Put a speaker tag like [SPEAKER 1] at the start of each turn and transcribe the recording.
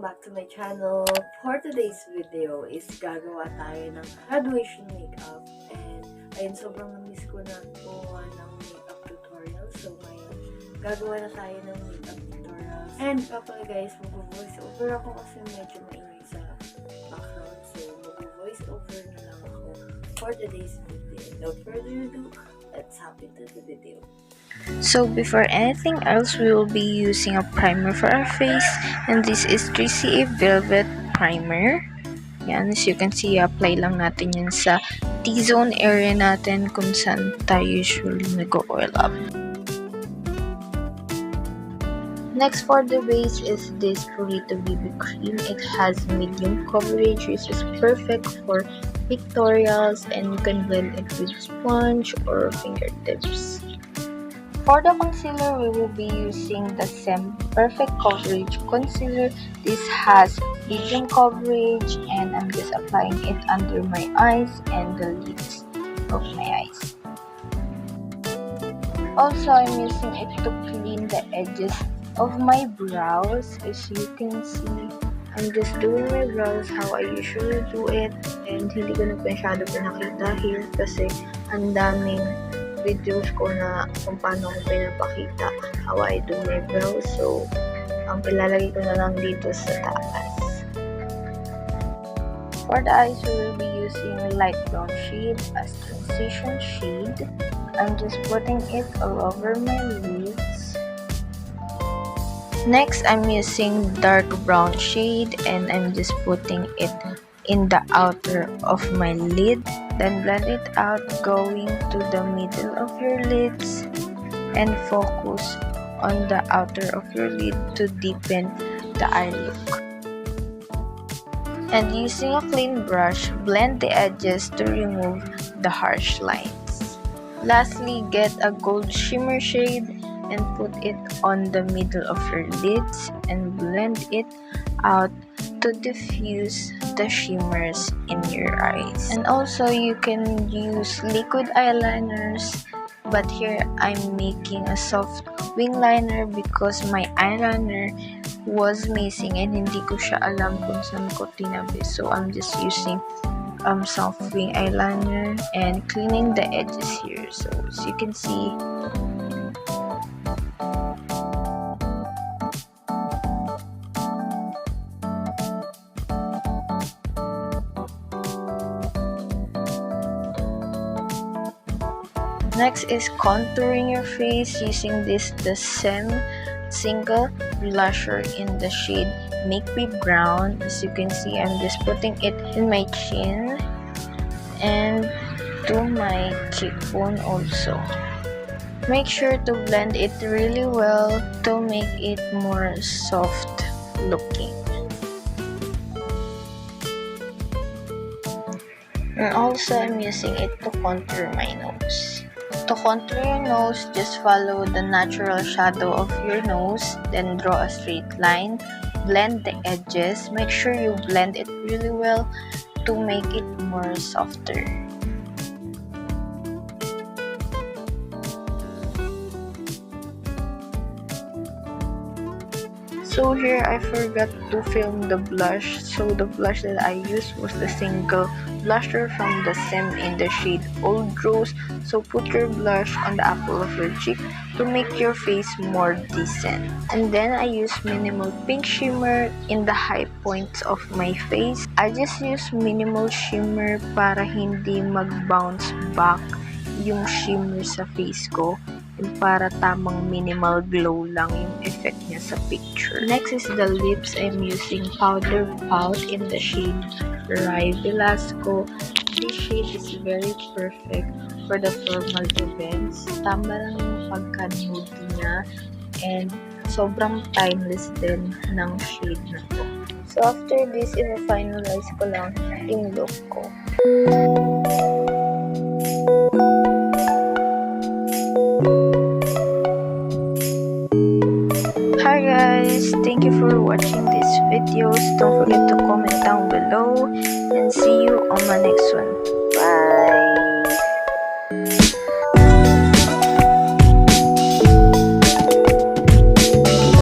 [SPEAKER 1] Welcome back to my channel. For today's video is gagawa tayo ng graduation makeup. And ayun, sobrang na-miss ko na gumawa ng makeup tutorial. So ngayon, gagawa na tayo ng makeup tutorial. And pala guys, mag-voice over ako kasi medyo maingay sa background. So mag-voice over na lang ako for today's video. Without further ado, let's hop into the video.
[SPEAKER 2] So before anything else, we will be using a primer for our face, and this is 3CA Velvet Primer. Yan, as you can see, apply lang natin yan sa T-zone area natin kung saan tayo usually nag-oil up. Next for the base is this Purito BB Cream. It has medium coverage, which is perfect for pictorials, and you can blend it with sponge or fingertips. For the concealer, we will be using the saem Perfect Coverage Concealer. This has medium coverage, and I'm just applying it under my eyes and the lids of my eyes. Also, I'm using it to clean the edges of my brows. As you can see, I'm just doing my brows how I usually do it, and hindi ko na masyado pinakita here kasi ang daming videos ko na kung paano ko pinapakita how I do my brows. So, ang pilalagay ko na lang dito sa taas. For the eyes, we will be using light brown shade as transition shade. I'm just putting it all over my lids. Next, I'm using dark brown shade and I'm just putting it in the outer of my lid. Then blend it out, going to the middle of your lids and focus on the outer of your lid to deepen the eye look. And using a clean brush, blend the edges to remove the harsh lines. Lastly, get a gold shimmer shade and put it on the middle of your lids and blend it out to diffuse the shimmers in your eyes. And also, you can use liquid eyeliners, but here I'm making a soft wing liner because my eyeliner was missing and hindi ko siya alam kung saan ko tinabi. So I'm just using soft wing eyeliner and cleaning the edges here. So as you can see, next is contouring your face using the saem single blusher in the shade Make Me Brown. As you can see, I'm just putting it in my chin and to my cheekbone also. Make sure to blend it really well to make it more soft looking. And also, I'm using it to contour my nose. To contour your nose, just follow the natural shadow of your nose, then draw a straight line, blend the edges, make sure you blend it really well to make it more softer. So here I forgot to film the blush, so the blush that I used was the single blusher from the saem in the shade Old Rose. So put your blush on the apple of your cheek to make your face more decent. And then I use minimal pink shimmer in the high points of my face. I just use minimal shimmer para hindi mag-bounce back yung shimmer sa face ko, and para tamang minimal glow lang yung effect niya sa picture. Next is the lips. I'm using powder pout in the shade Rye Velasco. This shade is very perfect for the formal events. Tama lang yung pagka-nude niya and sobrang timeless din ng shade na to. So after this, i-finalize ko lang yung look ko. Hi guys, thank you for watching these videos. Don't forget to comment down below and see you on my next one. Bye!